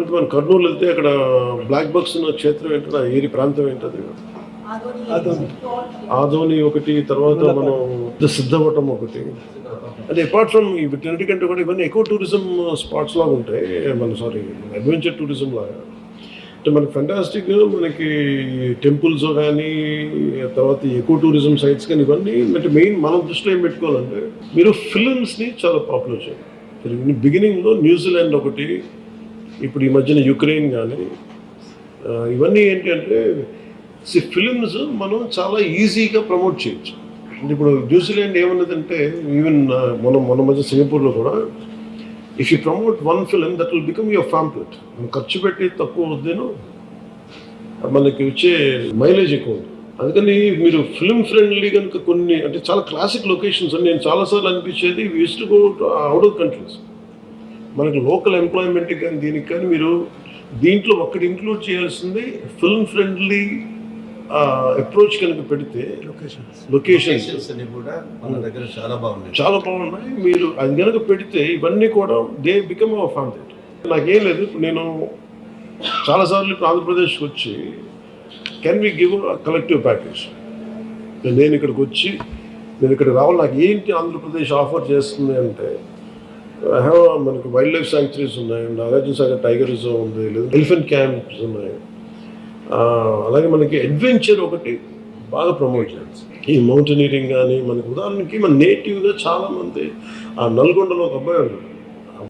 మన కర్నూలు వెళ్తే అక్కడ బ్లాక్ బక్స్ ఉన్న క్షేత్రం ఏంటో ఏరి ప్రాంతం ఏంటది ఆదోని ఒకటి, తర్వాత మనం సిద్ధవటం ఒకటి. అంటే అపార్ట్ ఫ్రమ్ వీటన్నిటికంటే కూడా ఇవన్నీ ఎకో టూరిజం స్పాట్స్ లాగా ఉంటాయి, అడ్వెంచర్ టూరిజం లాగా. అంటే మనకి ఫెంటాస్టిక్, మనకి టెంపుల్స్ కానీ తర్వాత ఎకో టూరిజం సైట్స్ కానీ ఇవన్నీ అంటే మెయిన్ మనం దృష్టిలో ఏం పెట్టుకోవాలంటే మీరు ఫిలిమ్స్ని చాలా పాపులర్ చేయాలి. బిగినింగ్లో న్యూజిలాండ్ ఒకటి, ఇప్పుడు ఈ మధ్యన యుక్రెయిన్ కానీ ఇవన్నీ ఏంటంటే ఫిలిమ్స్ మనం చాలా ఈజీగా ప్రమోట్ చేయొచ్చు. అంటే ఇప్పుడు న్యూజిలాండ్ ఏమన్నదంటే ఈవెన్ మన మధ్య సింగపూర్లో కూడా if you promote one film that will become your ఫ్యాంప్లెట్. ఖర్చు పెట్టి తక్కువ వద్దేను, మనకి వచ్చే మైలేజ్ ఎక్కువ ఉంది. అందుకని మీరు ఫిల్మ్ ఫ్రెండ్లీ కనుక కొన్ని అంటే చాలా క్లాసిక్ లొకేషన్స్ అని నేను చాలాసార్లు అనిపించేది use to go out of countries. మనకి లోకల్ ఎంప్లాయ్మెంట్కి కానీ దీనికి కానీ మీరు దీంట్లో ఒక్కటి ఇంక్లూడ్ చేయాల్సింది ఫిల్మ్ ఫ్రెండ్లీ అప్రోచ్ కనుక పెడితే లొకేషన్స్ కూడా మన దగ్గర చాలా బాగున్నాయి. మీరు అది కనుక పెడితే ఇవన్నీ కూడా దే బికమ్ అవర్ ఫ్యామిలీ. నాకేం లేదు, నేను చాలాసార్లు ఇప్పుడు ఆంధ్రప్రదేశ్కి వచ్చి can we give collective package. నేను ఇక్కడికి వచ్చి నేను ఇక్కడ రావాలి, నాకు ఏంటి ఆంధ్రప్రదేశ్ ఆఫర్ చేస్తుంది అంటే మనకి వైల్డ్ లైఫ్ శాంక్చురీస్ ఉన్నాయి, నాగార్జున సాగర్ టైగర్ రిజర్వ్ ఉంది, లేదా ఎలిఫెంట్ క్యాంప్స్ ఉన్నాయి. అలాగే మనకి అడ్వెంచర్ ఒకటి బాగా ప్రమోట్ చేయాలి. ఈ మౌంటైనీరింగ్ కానీ మనకి ఉదాహరణకి మన నేటివ్గా చాలామంది నల్గొండలో ఒక అబ్బాయి ఉన్నాడు,